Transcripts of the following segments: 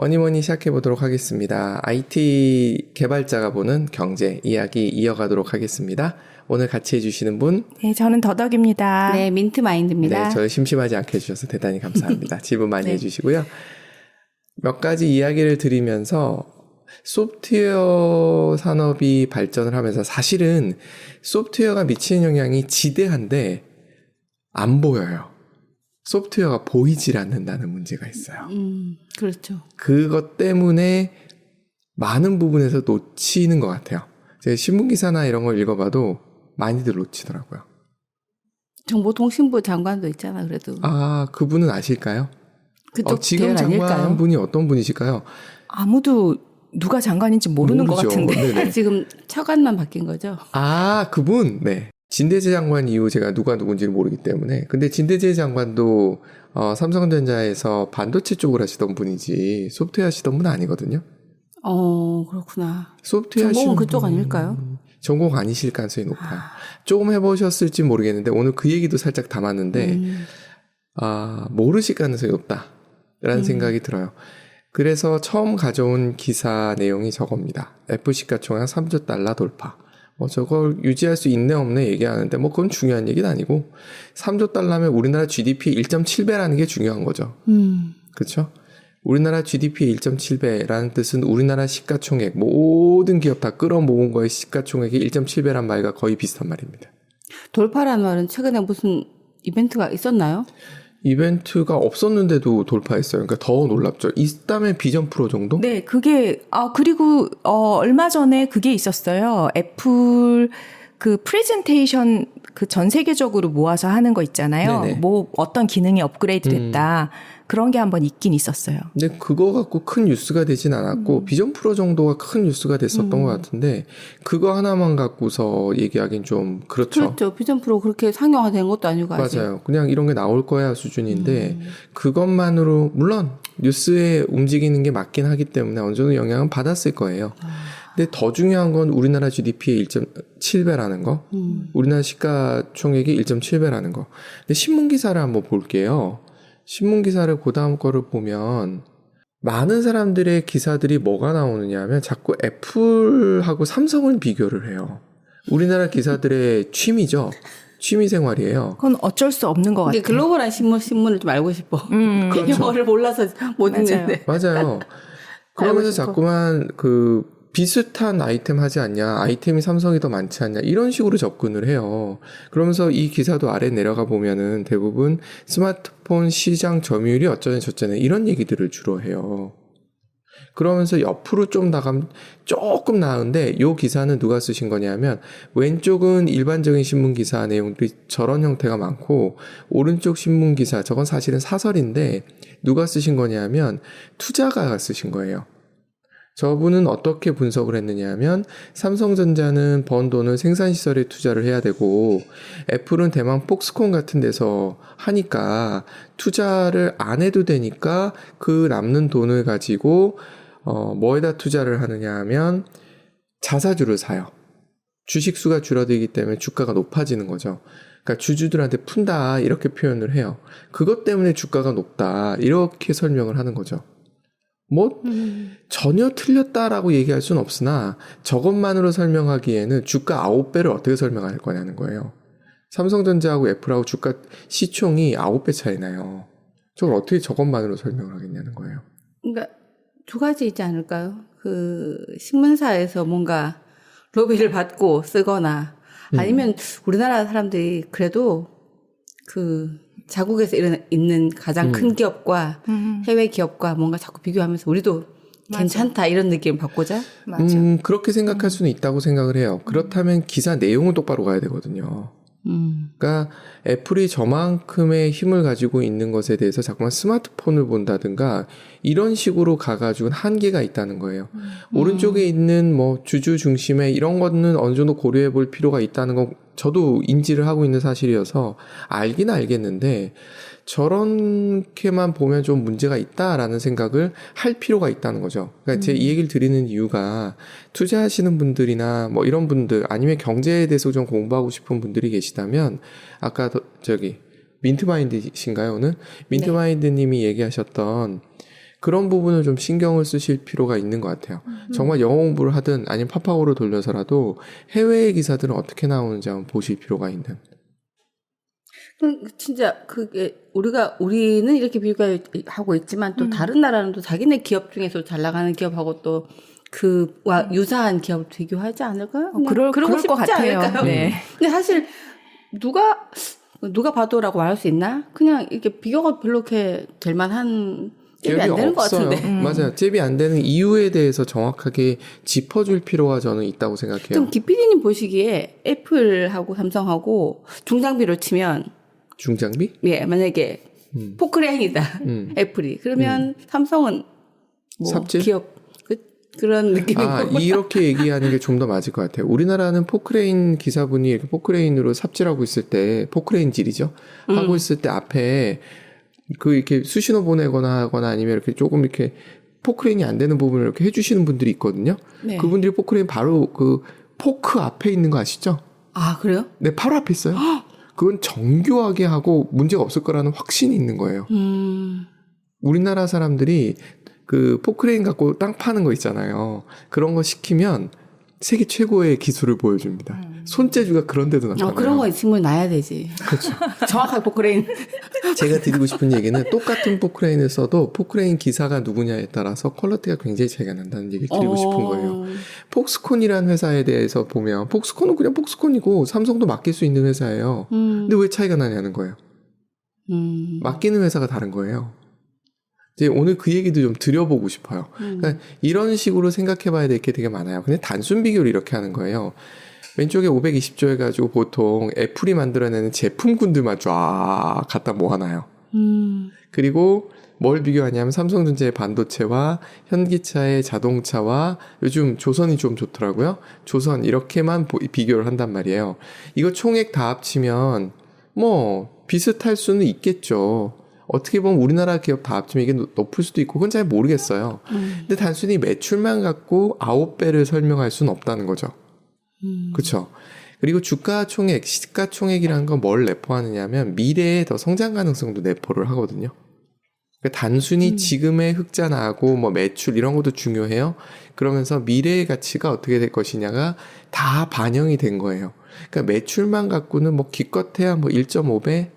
뭐니뭐니 시작해보도록 하겠습니다. IT 개발자가 보는 경제 이야기 이어가도록 하겠습니다. 오늘 같이 해주시는 분? 네, 저는 더덕입니다. 네, 민트마인드입니다. 네, 저를 심심하지 않게 해주셔서 대단히 감사합니다. 질문 많이 네. 해주시고요. 몇 가지 이야기를 드리면서 소프트웨어 산업이 발전을 하면서 사실은 소프트웨어가 미치는 영향이 지대한데 안 보여요. 소프트웨어가 보이질 않는다는 문제가 있어요. 그렇죠. 그것 때문에 많은 부분에서 놓치는 것 같아요. 제가 신문기사나 이런 걸 읽어봐도 많이들 놓치더라고요. 정보통신부 장관도 있잖아, 그래도. 아, 그분은 아실까요? 그쪽 지금 계열 아닐까요? 장관분이 어떤 분이실까요? 아무도 누가 장관인지 모르는 것 모르죠. 같은데. 네네. 지금 차관만 바뀐 거죠? 아, 그분? 네. 진대재 장관 이후 제가 누가 누군지를 모르기 때문에. 근데 진대재 장관도 삼성전자에서 반도체 쪽을 하시던 분이지 소프트웨어 하시던 분은 아니거든요. 그렇구나. 소프트웨어 전공은 하시는 그쪽 분, 아닐까요? 전공 아니실 가능성이 높아요. 조금 해보셨을지 모르겠는데 오늘 그 얘기도 살짝 담았는데 모르실 가능성이 높다라는 생각이 들어요. 그래서 처음 가져온 기사 내용이 저겁니다. 애플 시가총액 3조 달러 돌파. 저걸 유지할 수 있네 없네 얘기하는데 그건 중요한 얘기는 아니고 3조 달러면 우리나라 GDP 1.7배라는 게 중요한 거죠. 그렇죠? 우리나라 GDP 1.7배라는 뜻은 우리나라 시가총액 모든 기업 다 끌어모은 거의 시가총액이 1.7배란 말과 거의 비슷한 말입니다. 돌파라는 말은 최근에 무슨 이벤트가 있었나요? 이벤트가 없었는데도 돌파했어요. 그러니까 더 놀랍죠. 있다면 비전 프로 정도? 네, 그게 그리고 얼마 전에 그게 있었어요. 애플 그 프레젠테이션 그 전 세계적으로 모아서 하는 거 있잖아요. 네네. 어떤 기능이 업그레이드 됐다. 그런 게 한번 있긴 있었어요. 근데 그거 갖고 큰 뉴스가 되진 않았고 비전 프로 정도가 큰 뉴스가 됐었던 것 같은데 그거 하나만 갖고서 얘기하긴 좀 그렇죠. 그렇죠. 비전 프로 그렇게 상용화된 것도 아니고 아직. 맞아요. 그냥 이런 게 나올 거야 수준인데 그것만으로 물론 뉴스에 움직이는 게 맞긴 하기 때문에 어느 정도 영향은 받았을 거예요. 근데 더 중요한 건 우리나라 GDP의 1.7배라는 거, 우리나라 시가총액이 1.7배라는 거. 근데 신문기사를 한번 볼게요. 신문기사를 그 다음 거를 보면 많은 사람들의 기사들이 뭐가 나오느냐 하면 자꾸 애플하고 삼성을 비교를 해요. 우리나라 기사들의 취미죠. 취미생활이에요. 그건 어쩔 수 없는 것 근데 같아요. 글로벌한 신문을 좀 알고 싶어. 그 그렇죠. 영어를 몰라서 못 맞아요. 읽는데. 맞아요. 그러면서 싶어. 자꾸만 비슷한 아이템 하지 않냐, 아이템이 삼성이 더 많지 않냐, 이런 식으로 접근을 해요. 그러면서 이 기사도 아래 내려가 보면은 대부분 스마트폰 시장 점유율이 어쩌네 저쩌네 이런 얘기들을 주로 해요. 그러면서 옆으로 좀 나가면 조금 나은데 이 기사는 누가 쓰신 거냐면 왼쪽은 일반적인 신문기사 내용들이 저런 형태가 많고 오른쪽 신문기사 저건 사실은 사설인데 누가 쓰신 거냐면 투자가가 쓰신 거예요. 저분은 어떻게 분석을 했느냐 하면 삼성전자는 번 돈을 생산시설에 투자를 해야 되고 애플은 대만 폭스콘 같은 데서 하니까 투자를 안 해도 되니까 그 남는 돈을 가지고 뭐에다 투자를 하느냐 하면 자사주를 사요. 주식수가 줄어들기 때문에 주가가 높아지는 거죠. 그러니까 주주들한테 푼다 이렇게 표현을 해요. 그것 때문에 주가가 높다 이렇게 설명을 하는 거죠. 전혀 틀렸다라고 얘기할 수는 없으나 저것만으로 설명하기에는 주가 9배를 어떻게 설명할 거냐는 거예요. 삼성전자하고 애플하고 주가 시총이 9배 차이 나요. 저걸 어떻게 저것만으로 설명을 하겠냐는 거예요. 그러니까 두 가지 있지 않을까요? 그 신문사에서 뭔가 로비를 받고 쓰거나 아니면 우리나라 사람들이 그래도 그 자국에서 있는 가장 큰 기업과 해외 기업과 뭔가 자꾸 비교하면서 우리도 맞아. 괜찮다 이런 느낌을 받고자. 맞아. 그렇게 생각할 수는 있다고 생각을 해요. 그렇다면 기사 내용을 똑바로 가야 되거든요. 그러니까 애플이 저만큼의 힘을 가지고 있는 것에 대해서 자꾸만 스마트폰을 본다든가 이런 식으로 가가지고 한계가 있다는 거예요. 오른쪽에 있는 주주 중심의 이런 거는 어느 정도 고려해 볼 필요가 있다는 건 저도 인지를 하고 있는 사실이어서 알긴 알겠는데 저렇게만 보면 좀 문제가 있다라는 생각을 할 필요가 있다는 거죠. 그러니까 제 이 얘기를 드리는 이유가 투자하시는 분들이나 이런 분들 아니면 경제에 대해서 좀 공부하고 싶은 분들이 계시다면 아까 민트마인드신가요 오늘? 민트마인드님이 얘기하셨던 그런 부분을 좀 신경을 쓰실 필요가 있는 것 같아요. 정말 영어 공부를 하든 아니면 파파고로 돌려서라도 해외의 기사들은 어떻게 나오는지 한번 보실 필요가 있는. 진짜 그게 우리는 이렇게 비교하고 있지만 또 다른 나라는 또 자기네 기업 중에서 잘 나가는 기업하고 또 그와 유사한 기업을 비교하지 않을까요? 그럴 그러고 것 싶지 같아요. 않을까요? 네. 근데 사실 누가 봐도라고 말할 수 있나? 그냥 이렇게 비교가 별로 이렇게 될 만한 잽이 안 되는 것 같은데. 맞아요. 잽이 안 되는 이유에 대해서 정확하게 짚어줄 필요가 저는 있다고 생각해요. 좀 김PD님 보시기에 애플하고 삼성하고 중장비로 치면 중장비? 예, 만약에 포크레인이다. 애플이. 그러면 삼성은 뭐 삽질? 기업 그런 느낌이고. 이렇게 얘기하는 게 좀 더 맞을 것 같아요. 우리나라는 포크레인 기사분이 이렇게 포크레인으로 삽질하고 있을 때, 포크레인질이죠. 하고 있을 때 앞에 이렇게 수신호 보내거나 하거나 아니면 이렇게 조금 이렇게 포크레인이 안 되는 부분을 이렇게 해주시는 분들이 있거든요. 네. 그분들이 포크레인 바로 그 포크 앞에 있는 거 아시죠? 아, 그래요? 네, 바로 앞에 있어요. 그건 정교하게 하고 문제가 없을 거라는 확신이 있는 거예요. 우리나라 사람들이 그 포크레인 갖고 땅 파는 거 있잖아요. 그런 거 시키면 세계 최고의 기술을 보여줍니다. 손재주가 그런 데도 나타나요. 그런 거 있으면 놔야 되지. 그렇죠. 정확하게 포크레인. 제가 드리고 싶은 얘기는 똑같은 포크레인을 써도 포크레인 기사가 누구냐에 따라서 퀄리티가 굉장히 차이가 난다는 얘기를 드리고 싶은 거예요. 폭스콘이라는 회사에 대해서 보면 폭스콘은 그냥 폭스콘이고 삼성도 맡길 수 있는 회사예요. 근데 왜 차이가 나냐는 거예요. 맡기는 회사가 다른 거예요. 이제 오늘 그 얘기도 좀 드려보고 싶어요. 그러니까 이런 식으로 생각해봐야 될 게 되게 많아요. 근데 단순 비교를 이렇게 하는 거예요. 왼쪽에 520조 해가지고 보통 애플이 만들어내는 제품군들만 쫙 갖다 모아놔요. 그리고 뭘 비교하냐면 삼성전자의 반도체와 현기차의 자동차와 요즘 조선이 좀 좋더라고요. 조선 이렇게만 비교를 한단 말이에요. 이거 총액 다 합치면 뭐 비슷할 수는 있겠죠. 어떻게 보면 우리나라 기업 다 합치면 이게 높을 수도 있고 그건 잘 모르겠어요. 근데 단순히 매출만 갖고 9배를 설명할 수는 없다는 거죠. 그렇죠. 그리고 주가 총액, 시가 총액이라는 건 뭘 내포하느냐면 미래의 더 성장 가능성도 내포를 하거든요. 그러니까 단순히 지금의 흑자 나고 뭐 매출 이런 것도 중요해요. 그러면서 미래의 가치가 어떻게 될 것이냐가 다 반영이 된 거예요. 그러니까 매출만 갖고는 뭐 기껏해야 뭐 1.5배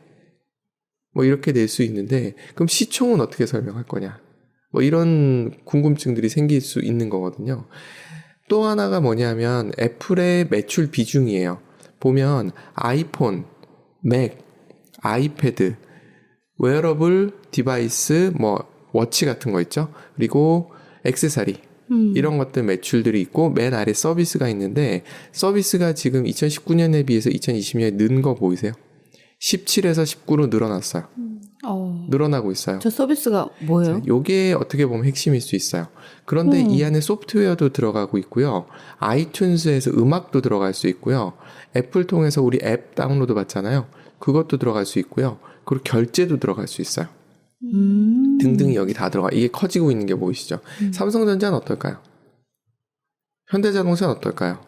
뭐 이렇게 낼 수 있는데 그럼 시총은 어떻게 설명할 거냐? 뭐 이런 궁금증들이 생길 수 있는 거거든요. 또 하나가 뭐냐면 애플의 매출 비중이에요. 보면 아이폰, 맥, 아이패드, 웨어러블 디바이스, 뭐 워치 같은 거 있죠. 그리고 액세서리 이런 것들 매출들이 있고 맨 아래 서비스가 있는데 서비스가 지금 2019년에 비해서 2020년에 는 거 보이세요? 17에서 19로 늘어났어요. 늘어나고 있어요. 저 서비스가 뭐예요? 요게 어떻게 보면 핵심일 수 있어요. 그런데 이 안에 소프트웨어도 들어가고 있고요. 아이튠즈에서 음악도 들어갈 수 있고요. 애플 통해서 우리 앱 다운로드 받잖아요. 그것도 들어갈 수 있고요. 그리고 결제도 들어갈 수 있어요. 등등이 여기 다 들어가. 이게 커지고 있는 게 보이시죠? 삼성전자는 어떨까요? 현대자동차는 어떨까요?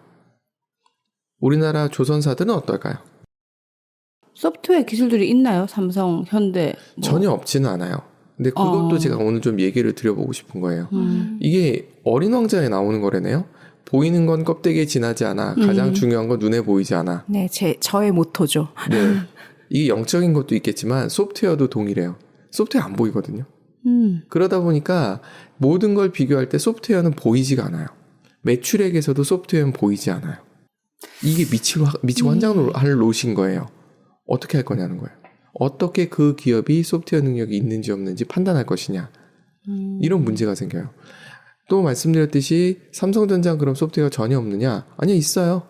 우리나라 조선사들은 어떨까요? 소프트웨어 기술들이 있나요? 삼성, 현대. 전혀 없지는 않아요. 근데 그것도 제가 오늘 좀 얘기를 드려보고 싶은 거예요. 이게 어린 왕자에 나오는 거래네요. 보이는 건 껍데기에 지나지 않아. 가장 중요한 건 눈에 보이지 않아. 네, 저의 모토죠. 네. 이게 영적인 것도 있겠지만 소프트웨어도 동일해요. 소프트웨어 안 보이거든요. 그러다 보니까 모든 걸 비교할 때 소프트웨어는 보이지가 않아요. 매출액에서도 소프트웨어는 보이지 않아요. 이게 미치고 환장할 노신 거예요. 어떻게 할 거냐는 거예요. 어떻게 그 기업이 소프트웨어 능력이 있는지 없는지 판단할 것이냐. 이런 문제가 생겨요. 또 말씀드렸듯이 삼성전자는 그럼 소프트웨어가 전혀 없느냐? 아니요, 있어요.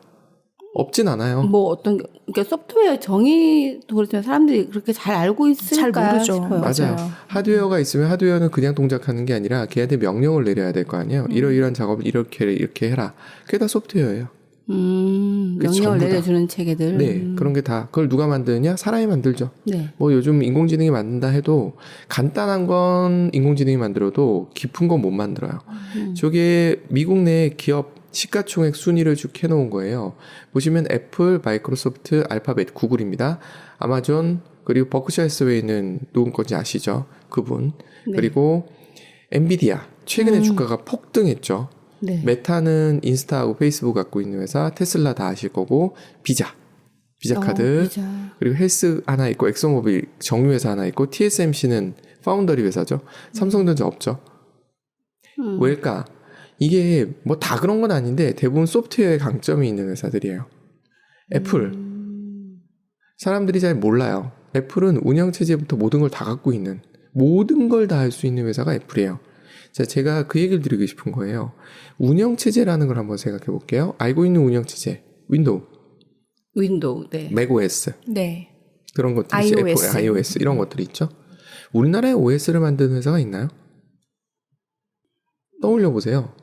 없진 않아요. 뭐 그러니까 소프트웨어 정의도 그렇지만 사람들이 그렇게 잘 알고 있을까 잘 모르죠. 싶어요. 맞아요. 하드웨어가 있으면 하드웨어는 그냥 동작하는 게 아니라 걔한테 명령을 내려야 될 거 아니에요. 이러이러한 작업을 이렇게 해라. 그게 다 소프트웨어예요. 명령을 내려주는 체계들. 네, 그런 게 다 그걸 누가 만드느냐? 사람이 만들죠. 네. 뭐 요즘 인공지능이 만든다 해도 간단한 건 인공지능이 만들어도 깊은 건 못 만들어요. 저게 미국 내 기업 시가총액 순위를 쭉 해놓은 거예요. 보시면 애플, 마이크로소프트, 알파벳, 구글입니다. 아마존 그리고 버크셔 해서웨이는 누군 건지 아시죠? 그분. 네. 그리고 엔비디아 최근에 주가가 폭등했죠. 네. 메타는 인스타하고 페이스북 갖고 있는 회사, 테슬라 다 아실 거고, 비자 카드, 비자. 그리고 헬스 하나 있고, 엑소모빌 정유회사 하나 있고, TSMC는 파운더리 회사죠. 삼성전자 없죠. 왜일까? 이게 뭐 다 그런 건 아닌데 대부분 소프트웨어에 강점이 있는 회사들이에요. 애플. 사람들이 잘 몰라요. 애플은 운영체제부터 모든 걸 다 갖고 있는, 모든 걸 다 할 수 있는 회사가 애플이에요. 자, 제가 그 얘기를 드리고 싶은 거예요. 운영체제라는 걸 한번 생각해 볼게요. 알고 있는 운영체제. 윈도우, 네. 맥OS. 네. 그런 것들이 있죠. iOS. 애플, iOS 이런 것들이 있죠. 우리나라에 OS를 만드는 회사가 있나요? 떠올려 보세요.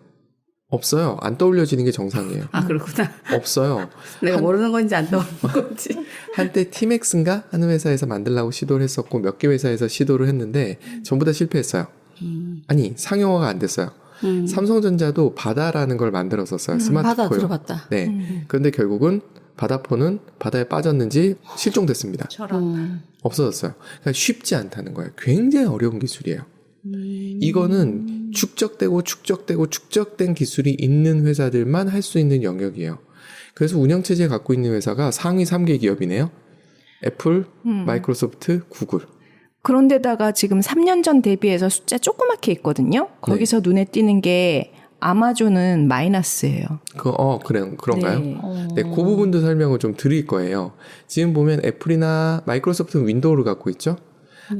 없어요. 안 떠올려지는 게 정상이에요. 아, 그렇구나. 없어요. 내가 모르는 건지 안 떠오르는 건지. 한때 티맥스인가 하는 회사에서 만들려고 시도를 했었고 몇 개 회사에서 시도를 했는데 전부 다 실패했어요. 아니, 상용화가 안 됐어요. 삼성전자도 바다라는 걸 만들었었어요. 스마트폰. 바다 들어봤다. 네. 그런데 결국은 바다폰은 바다에 빠졌는지 실종됐습니다. 없어졌어요. 그러니까 쉽지 않다는 거예요. 굉장히 어려운 기술이에요. 이거는 축적된 기술이 있는 회사들만 할 수 있는 영역이에요. 그래서 운영체제 갖고 있는 회사가 상위 3개 기업이네요. 애플, 마이크로소프트, 구글. 그런데다가 지금 3년 전 대비해서 숫자 조그맣게 있거든요. 거기서 눈에 띄는 게 아마존은 마이너스예요. 그런가요? 네. 네, 그 부분도 설명을 좀 드릴 거예요. 지금 보면 애플이나 마이크로소프트는 윈도우를 갖고 있죠.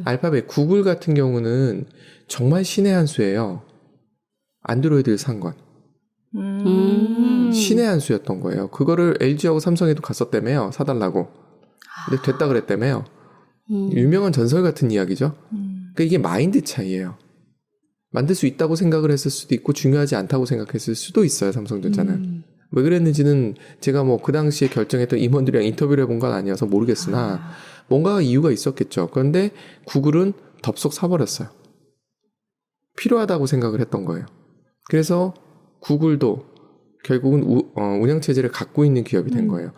알파벳, 구글 같은 경우는 정말 신의 한 수예요. 안드로이드를 산 건. 신의 한 수였던 거예요. 그거를 LG하고 삼성에도 갔었다며요. 사달라고. 근데 됐다 그랬다며요. 유명한 전설 같은 이야기죠. 그러니까 이게 마인드 차이예요. 만들 수 있다고 생각을 했을 수도 있고 중요하지 않다고 생각했을 수도 있어요. 삼성전자는. 왜 그랬는지는 제가 뭐 그 당시에 결정했던 임원들이랑 인터뷰를 해본 건 아니어서 모르겠으나 뭔가 이유가 있었겠죠. 그런데 구글은 덥석 사버렸어요. 필요하다고 생각을 했던 거예요. 그래서 구글도 결국은 운영체제를 갖고 있는 기업이 된 거예요.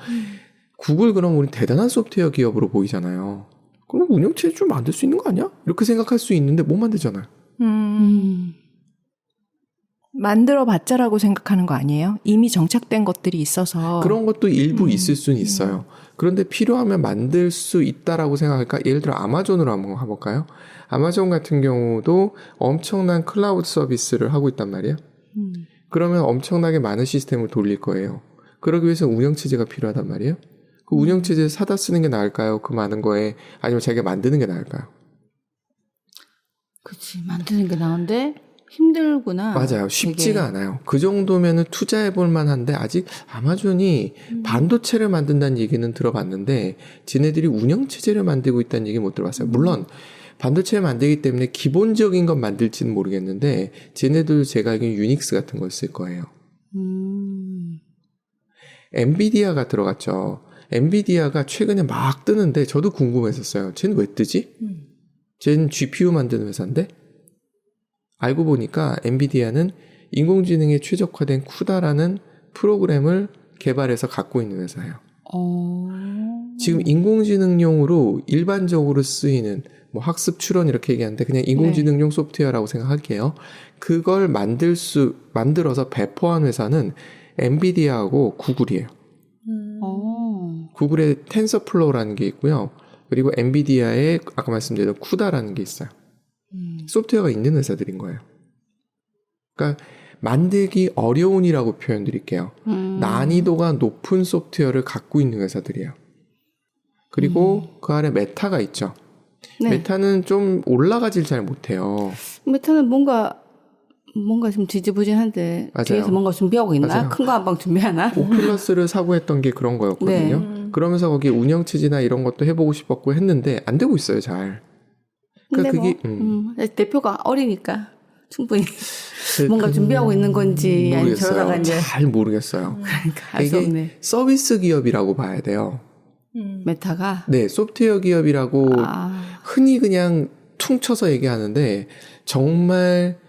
구글 그럼 우리 대단한 소프트웨어 기업으로 보이잖아요. 그럼 운영체제 좀 만들 수 있는 거 아니야? 이렇게 생각할 수 있는데 못 만들잖아요. 만들어 봤자라고 생각하는 거 아니에요? 이미 정착된 것들이 있어서. 그런 것도 일부 있을 수는 있어요. 그런데 필요하면 만들 수 있다라고 생각할까? 예를 들어 아마존으로 한번 가볼까요? 아마존 같은 경우도 엄청난 클라우드 서비스를 하고 있단 말이에요. 그러면 엄청나게 많은 시스템을 돌릴 거예요. 그러기 위해서 운영체제가 필요하단 말이에요. 그 운영체제 사다 쓰는 게 나을까요? 그 많은 거에. 아니면 자기가 만드는 게 나을까요? 그치, 만드는 게 나은데 힘들구나. 맞아요. 쉽지가 않아요. 그 정도면은 투자해볼 만한데 아직 아마존이 반도체를 만든다는 얘기는 들어봤는데 지네들이 운영체제를 만들고 있다는 얘기 못 들어봤어요. 물론 반도체를 만들기 때문에 기본적인 건 만들지는 모르겠는데 지네들 제가 알기로는 유닉스 같은 걸 쓸 거예요. 엔비디아가 들어갔죠. 엔비디아가 최근에 막 뜨는데 저도 궁금했었어요. 쟤는 왜 뜨지? 쟤는 GPU 만드는 회사인데? 알고 보니까 엔비디아는 인공지능에 최적화된 쿠다라는 프로그램을 개발해서 갖고 있는 회사예요. 지금 인공지능용으로 일반적으로 쓰이는 뭐 학습 추론 이렇게 얘기하는데 그냥 인공지능용 소프트웨어라고 생각할게요. 그걸 만들어서 배포한 회사는 엔비디아하고 구글이에요. 구글의 텐서플로우라는 게 있고요. 그리고 엔비디아의 아까 말씀드린 쿠다라는 게 있어요. 소프트웨어가 있는 회사들인 거예요. 그러니까 만들기 어려운이라고 표현드릴게요. 난이도가 높은 소프트웨어를 갖고 있는 회사들이에요. 그리고 그 아래 메타가 있죠. 네. 메타는 좀 올라가질 잘 못해요. 메타는 뭔가 좀 지지부진한데 맞아요. 뒤에서 뭔가 준비하고 있나? 맞아요. 큰 거 한 방 준비하나? 오큘러스를 사고 했던 게 그런 거였거든요. 그러면서 거기 운영체제나 이런 것도 해보고 싶었고 했는데 안 되고 있어요, 잘. 그러니까 근데 그게 대표가 어리니까 충분히 뭔가 준비하고 있는 건지 아니면 저러다가 이제 잘 모르겠어요. 그러니까 알 수 이게 없네. 서비스 기업이라고 봐야 돼요. 메타가 네, 소프트웨어 기업이라고 흔히 그냥 퉁쳐서 얘기하는데 정말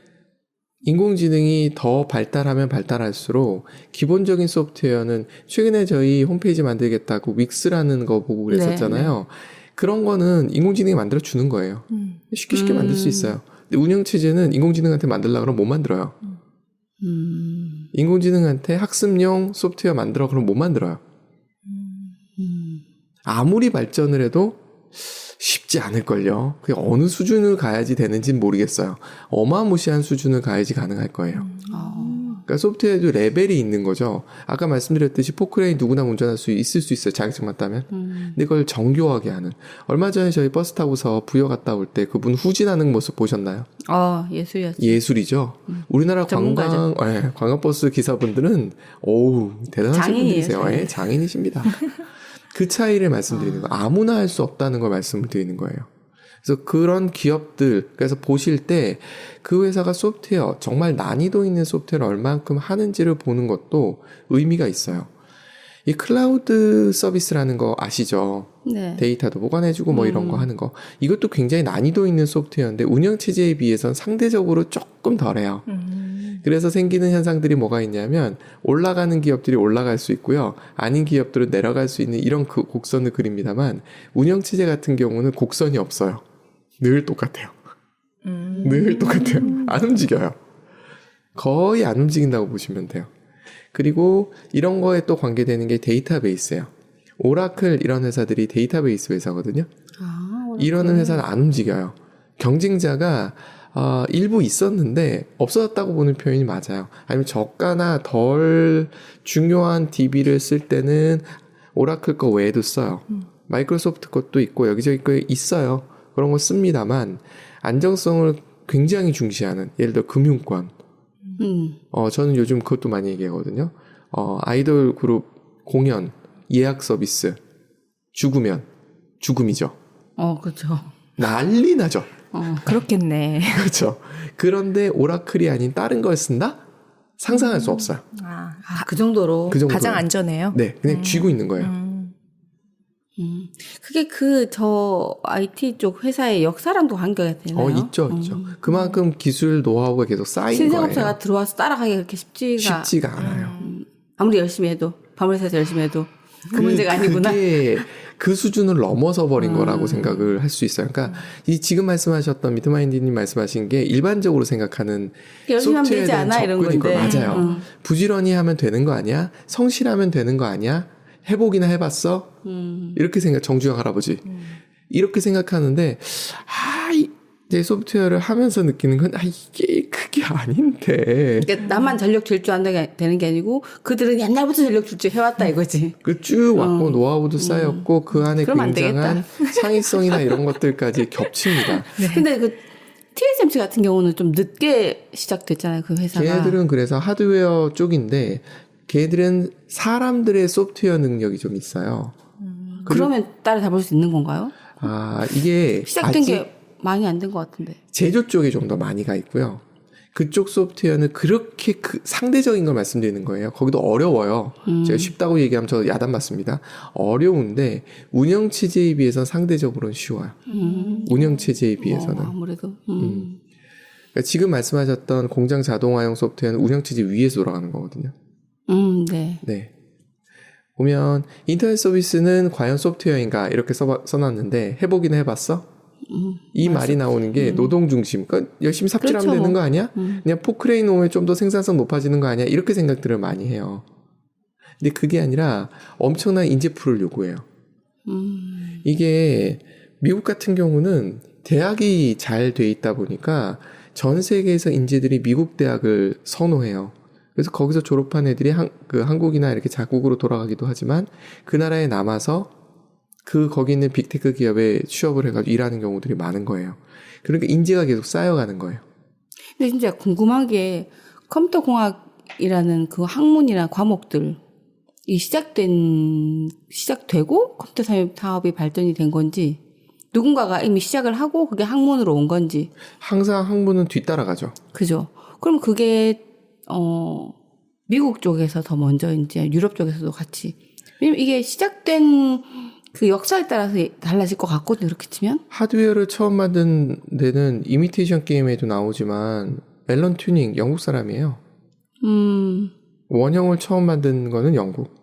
인공지능이 더 발달하면 발달할수록 기본적인 소프트웨어는 최근에 저희 홈페이지 만들겠다고 윅스라는 거 보고 그랬었잖아요. 그런 거는 인공지능이 만들어 주는 거예요. 쉽게 만들 수 있어요. 근데 운영체제는 인공지능한테 만들려고 그러면 못 만들어요. 인공지능한테 학습용 소프트웨어 만들어 그러면 못 만들어요. 아무리 발전을 해도 쉽지 않을걸요. 그게 어느 수준을 가야지 되는지는 모르겠어요. 어마무시한 수준을 가야지 가능할 거예요. 그러니까 소프트웨어에도 레벨이 있는 거죠. 아까 말씀드렸듯이 포크레인 누구나 운전할 수 있을 수 있어요. 자격증만 따면. 근데 그걸 정교하게 하는. 얼마 전에 저희 버스 타고서 부여 갔다 올 때 그분 후진하는 모습 보셨나요? 예술이었죠. 예술이죠. 우리나라 전문가죠. 관광버스 기사분들은 대단하신 분들이세요. 예, 장인이십니다. 그 차이를 말씀드리는 거예요. 아무나 할 수 없다는 걸 말씀을 드리는 거예요. 그래서 그런 기업들, 그래서 보실 때 그 회사가 소프트웨어, 정말 난이도 있는 소프트웨어를 얼만큼 하는지를 보는 것도 의미가 있어요. 이 클라우드 서비스라는 거 아시죠? 네. 데이터도 보관해주고 뭐 이런 거 하는 거. 이것도 굉장히 난이도 있는 소프트웨어인데 운영체제에 비해서는 상대적으로 조금 덜해요. 그래서 생기는 현상들이 뭐가 있냐면 올라가는 기업들이 올라갈 수 있고요. 아닌 기업들은 내려갈 수 있는 이런 그 곡선을 그립니다만 운영체제 같은 경우는 곡선이 없어요. 늘 똑같아요. 늘 똑같아요. 안 움직여요. 거의 안 움직인다고 보시면 돼요. 그리고 이런 거에 또 관계되는 게 데이터베이스예요. 오라클 이런 회사들이 데이터베이스 회사거든요. 이러는 회사는 안 움직여요. 경쟁자가 일부 있었는데 없어졌다고 보는 표현이 맞아요. 아니면 저가나 덜 중요한 DB를 쓸 때는 오라클 거 외에도 써요. 마이크로소프트 것도 있고 여기저기 거 있어요. 그런 거 씁니다만 안정성을 굉장히 중시하는 예를 들어 금융권. 저는 요즘 그것도 많이 얘기하거든요. 아이돌 그룹 공연 예약 서비스 죽으면 죽음이죠. 그렇죠. 난리 나죠. 그렇겠네. 그렇죠. 그런데 오라클이 아닌 다른 걸 쓴다? 상상할 수 없어요. 그 정도로. 그 정도로. 가장 안전해요? 네, 그냥 쥐고 있는 거예요. 그게 저 IT 쪽 회사의 역사랑도 관계가 되나요? 있죠. 그만큼 기술 노하우가 계속 쌓인 신생업체가 거예요. 들어와서 따라가기 그렇게 쉽지가 않아요. 아무리 열심히 해도 밤을 새서 열심히 해도 그 문제가 아니구나. 그게 그 수준을 넘어서 버린 거라고 생각을 할 수 있어요. 그러니까 이 지금 말씀하셨던 미트마인드님 말씀하신 게 일반적으로 생각하는 열심히 하면 소프트웨어에 되지 대한 않아 이런 접근인 건데. 거예요. 맞아요. 부지런히 하면 되는 거 아니야? 성실하면 되는 거 아니야? 해보기나 해봤어? 이렇게 정주영 할아버지. 이렇게 생각하는데 내 소프트웨어를 하면서 느끼는 건 이게 그게 아닌데. 그러니까 나만 전력 줄 줄 안다가 되는 게 아니고 그들은 옛날부터 전력 줄 줄 해왔다 이거지. 그 쭉 왔고 노하우도 쌓였고 그 안에 굉장한 창의성이나 이런 것들까지 겹칩니다. 근데 그 TSMC 같은 경우는 좀 늦게 시작됐잖아요, 그 회사가. 걔네들은 그래서 하드웨어 쪽인데 걔네들은 사람들의 소프트웨어 능력이 좀 있어요. 그러면 따라잡을 수 있는 건가요? 이게 시작된 게 많이 안 된 것 같은데. 제조 쪽에 좀 더 많이 가 있고요. 그쪽 소프트웨어는 그렇게 상대적인 걸 말씀드리는 거예요. 거기도 어려워요. 제가 쉽다고 얘기하면 저 야단 맞습니다. 어려운데 운영체제에 비해서는 상대적으로는 쉬워요. 운영체제에 비해서는. 아무래도. 그러니까 지금 말씀하셨던 공장 자동화용 소프트웨어는 운영체제 위에서 돌아가는 거거든요. 네. 네. 보면 인터넷 서비스는 과연 소프트웨어인가 이렇게 써놨는데 해보기는 해봤어? 이 말이 나오는 게 노동 중심. 그러니까 열심히 삽질하면 그렇죠, 되는 거 아니야? 그냥 포크레인 오면 좀 더 생산성 높아지는 거 아니야? 이렇게 생각들을 많이 해요. 근데 그게 아니라 엄청난 인재풀을 요구해요. 이게 미국 같은 경우는 대학이 잘 돼 있다 보니까 전 세계에서 인재들이 미국 대학을 선호해요. 그래서 거기서 졸업한 애들이 한국이나 이렇게 자국으로 돌아가기도 하지만 그 나라에 남아서 거기 있는 빅테크 기업에 취업을 해가지고 일하는 경우들이 많은 거예요. 그러니까 인재가 계속 쌓여가는 거예요. 근데 진짜 궁금한 게 컴퓨터공학이라는 그 학문이나 과목들 시작되고 컴퓨터 사업이 발전이 된 건지 누군가가 이미 시작을 하고 그게 학문으로 온 건지. 항상 학문은 뒤따라가죠. 그죠. 그럼 그게 미국 쪽에서 더 먼저인지 유럽 쪽에서도 같이. 왜냐면 이게 시작된 그 역사에 따라서 달라질 것 같거든요. 그렇게 치면. 하드웨어를 처음 만든 데는 이미테이션 게임에도 나오지만 앨런 튜닝 영국 사람이에요. 원형을 처음 만든 거는 영국.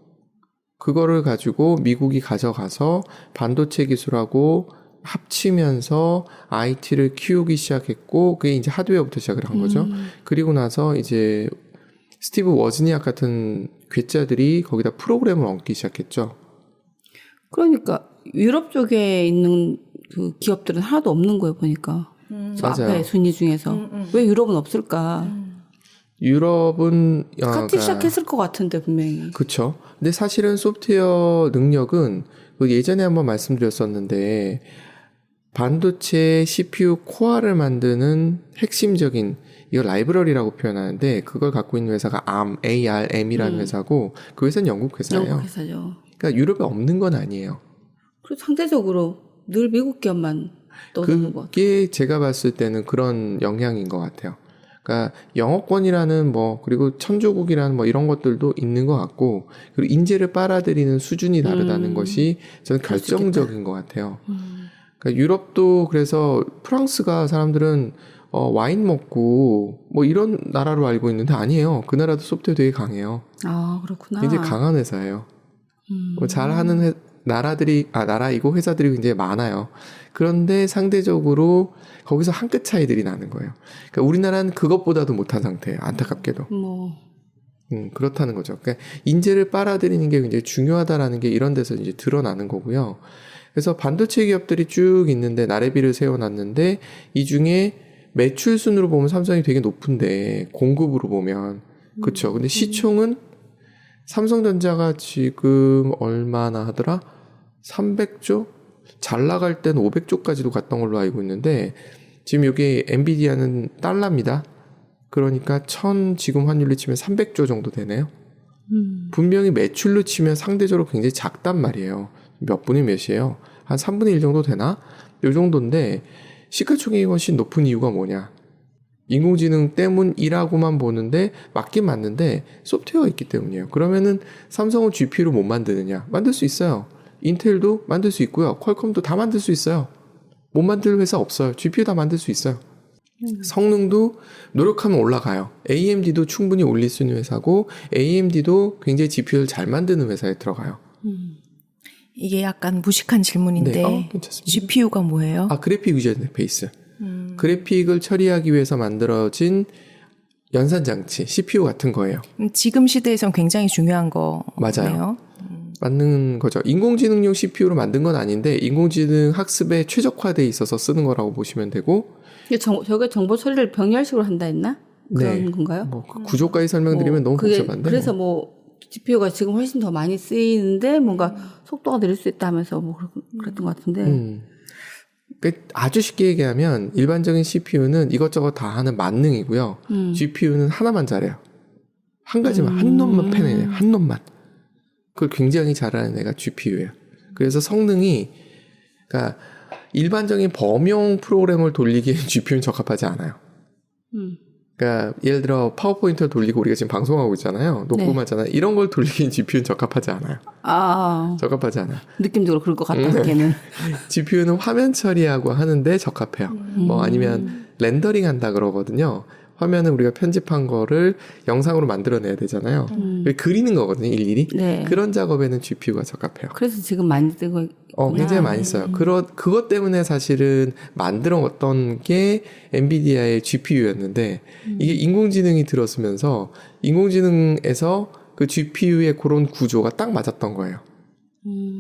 그거를 가지고 미국이 가져가서 반도체 기술하고 합치면서 IT를 키우기 시작했고 그게 이제 하드웨어부터 시작을 한 거죠. 그리고 나서 이제 스티브 워즈니악 같은 괴짜들이 거기다 프로그램을 얹기 시작했죠. 그러니까 유럽 쪽에 있는 그 기업들은 하나도 없는 거예요 보니까. 맞아요. 앞에 순위 중에서 왜 유럽은 없을까? 유럽은 같이 시작했을 것 같은데 분명히. 그렇죠. 근데 사실은 소프트웨어 능력은 그 예전에 한번 말씀드렸었는데 반도체 CPU 코어를 만드는 핵심적인 이거 라이브러리라고 표현하는데 그걸 갖고 있는 회사가 ARM이라는 회사고 그 회사는 영국 회사예요. 영국 회사죠. 그러니까 유럽에 없는 건 아니에요. 그리고 상대적으로 늘 미국 기업만 떠드는 것 같아요. 그게 제가 봤을 때는 그런 영향인 것 같아요. 그러니까 영어권이라는 뭐 그리고 천조국이라는 뭐 이런 것들도 있는 것 같고 그리고 인재를 빨아들이는 수준이 다르다는 것이 저는 결정적인 것 같아요. 그러니까 유럽도 그래서 프랑스가 사람들은 와인 먹고 뭐 이런 나라로 알고 있는데 아니에요. 그 나라도 소프트웨어 되게 강해요. 아 그렇구나. 굉장히 강한 회사예요. 잘하는 나라이고 회사들이 굉장히 많아요. 그런데 상대적으로 거기서 한 끗 차이들이 나는 거예요. 그러니까 우리나라는 그것보다도 못한 상태예요. 안타깝게도. 그렇다는 거죠. 그러니까 인재를 빨아들이는 게 굉장히 중요하다라는 게 이런 데서 이제 드러나는 거고요. 그래서 반도체 기업들이 쭉 있는데 나래비를 세워놨는데 이 중에 매출 순으로 보면 삼성이 되게 높은데 공급으로 보면 그렇죠. 근데 시총은 삼성전자가 지금 얼마나 하더라? 300조? 잘 나갈 때는 500조까지도 갔던 걸로 알고 있는데 지금 여기 엔비디아는 달러입니다. 그러니까 지금 환율로 치면 300조 정도 되네요. 분명히 매출로 치면 상대적으로 굉장히 작단 말이에요. 몇 분의 몇이에요? 한 3분의 1 정도 되나? 이 정도인데 시가총액이 훨씬 높은 이유가 뭐냐? 인공지능 때문이라고만 보는데 맞긴 맞는데 소프트웨어가 있기 때문이에요. 그러면은 삼성은 GPU를 못 만드느냐? 만들 수 있어요. 인텔도 만들 수 있고요. 퀄컴도 다 만들 수 있어요. 못 만들 회사 없어요. GPU 다 만들 수 있어요. 성능도 노력하면 올라가요. AMD도 충분히 올릴 수 있는 회사고 AMD도 굉장히 GPU를 잘 만드는 회사에 들어가요. 이게 약간 무식한 질문인데 네. 괜찮습니다. GPU가 뭐예요? 그래픽 유저 인터페이스. 그래픽을 처리하기 위해서 만들어진 연산장치, CPU 같은 거예요. 지금 시대에선 굉장히 중요한 거네요. 맞아요. 맞는 거죠. 인공지능용 CPU로 만든 건 아닌데 인공지능 학습에 최적화되어 있어서 쓰는 거라고 보시면 되고 저게 정보 처리를 병렬식으로 한다 했나? 그런 건가요? 뭐 구조까지 설명드리면 너무 복잡한데. 그래서 GPU가 지금 훨씬 더 많이 쓰이는데 뭔가 속도가 느릴 수 있다 하면서 그랬던 것 같은데. 아주 쉽게 얘기하면 일반적인 CPU는 이것저것 다 하는 만능이고요. GPU는 하나만 잘해요. 한 가지만, 한 놈만 패내요. 한 놈만. 그걸 굉장히 잘하는 애가 GPU예요. 그래서 성능이, 그러니까 일반적인 범용 프로그램을 돌리기엔 GPU는 적합하지 않아요. 그러니까 예를 들어 파워포인트를 돌리고 우리가 지금 방송하고 있잖아요. 녹음하잖아요. 네. 이런 걸 돌리기엔 GPU는 적합하지 않아요. 적합하지 않아요. 느낌적으로 그럴 것 같다. 걔는. GPU는 화면 처리하고 하는데 적합해요. 뭐 아니면 렌더링 한다 그러거든요. 화면은 우리가 편집한 거를 영상으로 만들어내야 되잖아요. 그리는 거거든요, 일일이. 네. 그런 작업에는 GPU가 적합해요. 그래서 지금 만들고 굉장히 많이 써요. 그것 때문에 사실은 만들었던 게 엔비디아의 GPU였는데 이게 인공지능이 들어서면서 인공지능에서 그 GPU의 그런 구조가 딱 맞았던 거예요.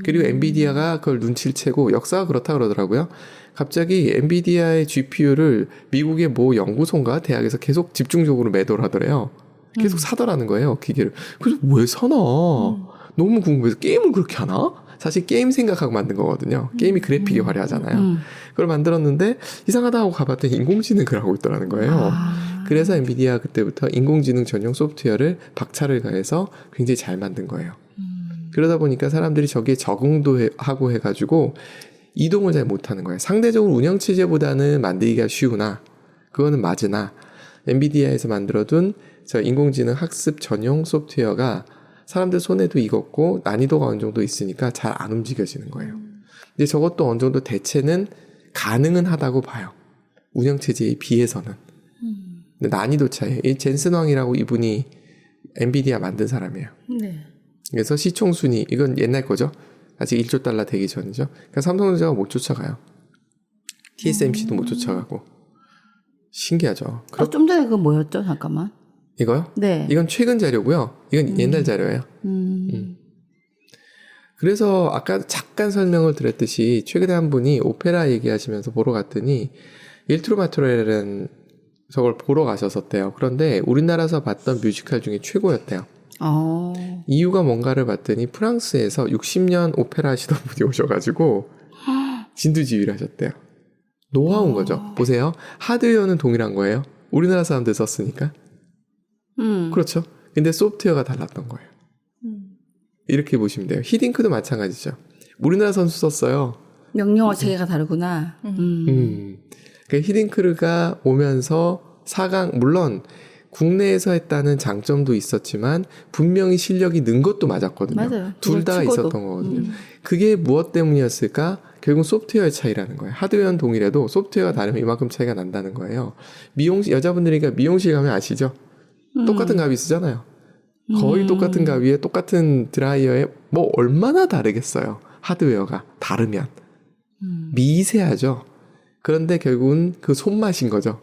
그리고 엔비디아가 그걸 눈치를 채고 역사가 그렇다 그러더라고요. 갑자기 엔비디아의 GPU를 미국의 모 연구소인가 대학에서 계속 집중적으로 매도를 하더래요. 계속 사더라는 거예요, 기계를. 그래서 왜 사나? 너무 궁금해서 게임을 그렇게 하나? 사실 게임 생각하고 만든 거거든요. 게임이 그래픽이 화려하잖아요. 그걸 만들었는데 이상하다 하고 가봤더니 인공지능을 하고 있더라는 거예요. 그래서 엔비디아 그때부터 인공지능 전용 소프트웨어를 박차를 가해서 굉장히 잘 만든 거예요. 그러다 보니까 사람들이 저기에 적응도 하고 해가지고 이동을 잘 못하는 거예요. 상대적으로 운영체제보다는 만들기가 쉬우나 그거는 맞으나 엔비디아에서 만들어둔 저 인공지능 학습 전용 소프트웨어가 사람들 손에도 익었고 난이도가 어느 정도 있으니까 잘 안 움직여지는 거예요. 근데 저것도 어느 정도 대체는 가능은 하다고 봐요. 운영체제에 비해서는. 근데 난이도 차이. 이 젠슨 왕이라고 이분이 엔비디아 만든 사람이에요. 네. 그래서 시총순위, 이건 옛날 거죠. 아직 $1조 되기 전이죠. 그러니까 삼성전자가 못 쫓아가요. TSMC도 못 쫓아가고. 신기하죠. 좀 전에 그거 뭐였죠? 잠깐만. 이거요? 네. 이건 최근 자료고요. 이건 옛날 자료예요. 그래서 아까 잠깐 설명을 드렸듯이 최근에 한 분이 오페라 얘기하시면서 보러 갔더니 일트로마토레라는 저걸 보러 가셨었대요. 그런데 우리나라에서 봤던 뮤지컬 중에 최고였대요. 이유가 뭔가를 봤더니 프랑스에서 60년 오페라 하시던 분이 오셔가지고 진두지휘를 하셨대요. 노하우인 거죠. 보세요. 하드웨어는 동일한 거예요. 우리나라 사람들 썼으니까. 그렇죠. 근데 소프트웨어가 달랐던 거예요. 이렇게 보시면 돼요. 히딩크도 마찬가지죠. 우리나라 선수 썼어요. 명령어 체계가 다르구나. 그러니까 히딩크가 오면서 4강, 물론 국내에서 했다는 장점도 있었지만 분명히 실력이 는 것도 맞았거든요. 맞아요. 둘 다 있었던 거거든요. 그게 무엇 때문이었을까? 결국 소프트웨어의 차이라는 거예요. 하드웨어는 동일해도 소프트웨어가 다르면 이만큼 차이가 난다는 거예요. 여자분들이니까 미용실 가면 아시죠? 똑같은 가위 쓰잖아요. 거의 똑같은 가위에 똑같은 드라이어에 뭐 얼마나 다르겠어요. 하드웨어가 다르면. 미세하죠. 그런데 결국은 그 손맛인 거죠.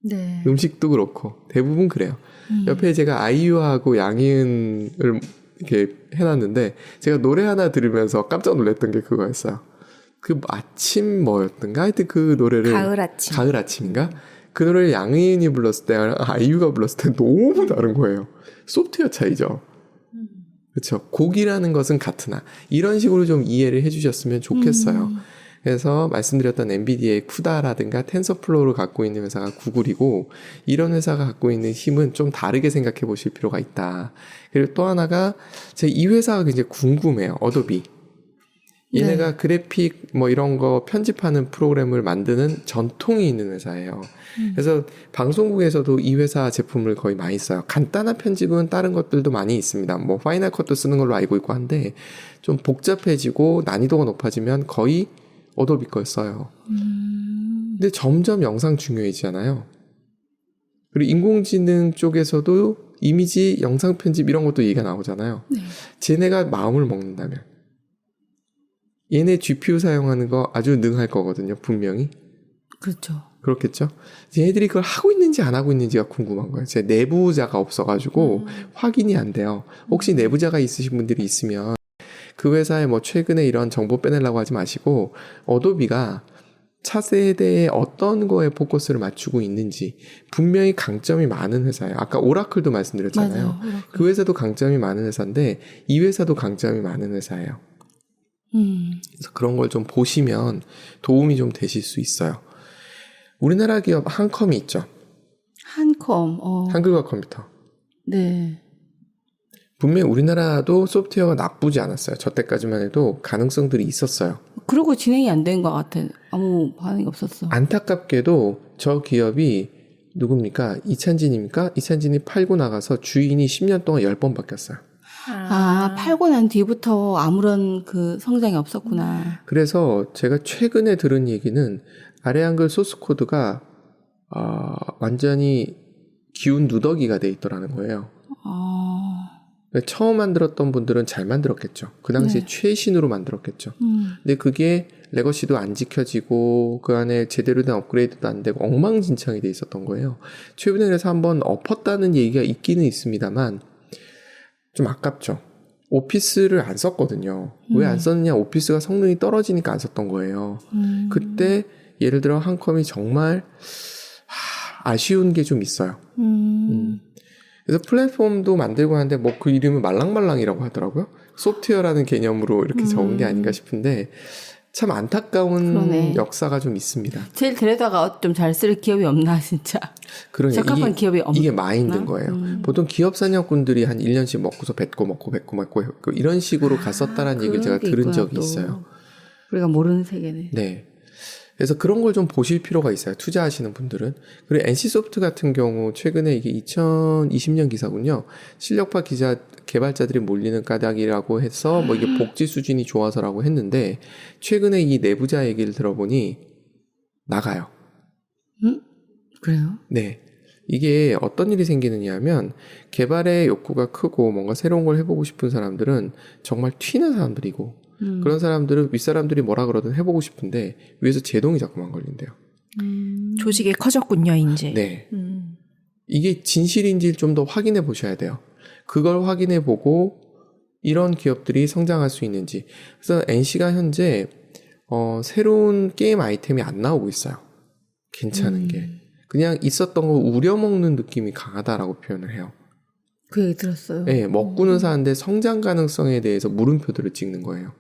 네. 음식도 그렇고 대부분 그래요. 옆에 제가 아이유하고 양희은을 이렇게 해놨는데 제가 노래 하나 들으면서 깜짝 놀랐던 게 그거였어요. 그 아침 뭐였던가? 하여튼 그 노래를 가을 아침인가? 그 노래를 양희은이 불렀을 때랑 아이유가 불렀을 때 너무 다른 거예요. 소프트웨어 차이죠. 그렇죠. 곡이라는 것은 같으나 이런 식으로 좀 이해를 해주셨으면 좋겠어요. 그래서 말씀드렸던 엔비디아의 쿠다라든가 텐서플로우를 갖고 있는 회사가 구글이고 이런 회사가 갖고 있는 힘은 좀 다르게 생각해 보실 필요가 있다. 그리고 또 하나가 제가 이 회사가 굉장히 궁금해요. 어도비. 얘네가 그래픽 뭐 이런 거 편집하는 프로그램을 만드는 전통이 있는 회사예요. 그래서 방송국에서도 이 회사 제품을 거의 많이 써요. 간단한 편집은 다른 것들도 많이 있습니다. 뭐 파이널 컷도 쓰는 걸로 알고 있고 한데 좀 복잡해지고 난이도가 높아지면 거의 어도비 걸 써요. 근데 점점 영상 중요해지잖아요. 그리고 인공지능 쪽에서도 이미지, 영상 편집 이런 것도 얘기가 나오잖아요. 네. 쟤네가 마음을 먹는다면 얘네 GPU 사용하는 거 아주 능할 거거든요. 분명히. 그렇죠. 그렇겠죠. 얘네들이 그걸 하고 있는지 안 하고 있는지가 궁금한 거예요. 제 내부자가 없어가지고 확인이 안 돼요. 혹시 내부자가 있으신 분들이 있으면 그 회사에 뭐 최근에 이런 정보 빼내려고 하지 마시고 어도비가 차세대에 어떤 거에 포커스를 맞추고 있는지 분명히 강점이 많은 회사예요. 아까 오라클도 말씀드렸잖아요. 맞아요. 오라클. 그 회사도 강점이 많은 회사인데 이 회사도 강점이 많은 회사예요. 그래서 그런 걸 좀 보시면 도움이 좀 되실 수 있어요. 우리나라 기업 한컴이 있죠. 한컴. 한글과 컴퓨터. 네. 분명히 우리나라도 소프트웨어가 나쁘지 않았어요. 저 때까지만 해도 가능성들이 있었어요. 그리고 진행이 안 된 것 같아. 아무 반응이 없었어. 안타깝게도 저 기업이 누굽니까? 이찬진입니까? 이찬진이 팔고 나가서 주인이 10년 동안 10번 바뀌었어요. 팔고 난 뒤부터 아무런 그 성장이 없었구나. 그래서 제가 최근에 들은 얘기는 아래 한글 소스 코드가 완전히 기운 누더기가 돼 있더라는 거예요. 처음 만들었던 분들은 잘 만들었겠죠. 그 당시에 네. 최신으로 만들었겠죠. 근데 그게 레거시도 안 지켜지고 그 안에 제대로 된 업그레이드도 안 되고 엉망진창이 돼 있었던 거예요. 최근에 그래서 한번 엎었다는 얘기가 있기는 있습니다만 좀 아깝죠. 오피스를 안 썼거든요. 왜 안 썼느냐? 오피스가 성능이 떨어지니까 안 썼던 거예요. 그때 예를 들어 한컴이 정말 아쉬운 게 좀 있어요. 그래서 플랫폼도 만들고 하는데 뭐 그 이름은 말랑말랑이라고 하더라고요. 소프트웨어라는 개념으로 이렇게 적은 게 아닌가 싶은데 참 안타까운 그러네. 역사가 좀 있습니다. 제일 데려다가 좀 잘 쓸 기업이 없나 진짜. 그러니까 적합한 기업이 없나? 이게 마인드인 거예요. 보통 기업 사냥꾼들이 한 1년씩 먹고서 뱉고 이런 식으로 갔었다라는 얘기를 제가 그런 게 들은 있구나, 적이 또. 있어요. 우리가 모르는 세계네. 네. 그래서 그런 걸 좀 보실 필요가 있어요. 투자하시는 분들은. 그리고 NC소프트 같은 경우 최근에 이게 2020년 기사군요. 실력파 개발자들이 몰리는 까닭이라고 해서 뭐 이게 복지 수준이 좋아서라고 했는데 최근에 이 내부자 얘기를 들어보니 나가요. 그래요? 네. 이게 어떤 일이 생기느냐 하면 개발의 욕구가 크고 뭔가 새로운 걸 해보고 싶은 사람들은 정말 튀는 사람들이고 그런 사람들은 윗사람들이 뭐라 그러든 해보고 싶은데 위에서 제동이 자꾸만 걸린대요. 조직이 커졌군요, 이제. 네. 이게 진실인지 좀 더 확인해 보셔야 돼요. 그걸 확인해 보고 이런 기업들이 성장할 수 있는지. 그래서 NC가 현재 새로운 게임 아이템이 안 나오고 있어요. 괜찮은 게. 그냥 있었던 거 우려먹는 느낌이 강하다라고 표현을 해요. 그 얘기 들었어요. 네, 먹고는 사는데 성장 가능성에 대해서 물음표들을 찍는 거예요.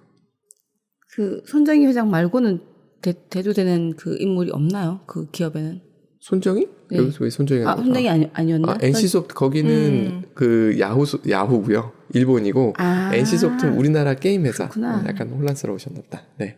그 손정희 회장 말고는 대두되는 그 인물이 없나요? 그 기업에는? 손정희? 네. 여기서 왜 손정희가 손정희 아니었나? NC소프트 거기는 그 야후고요. 일본이고 NC소프트는 우리나라 게임 회사. 그렇구나. 약간 혼란스러우셨나 보다. 네.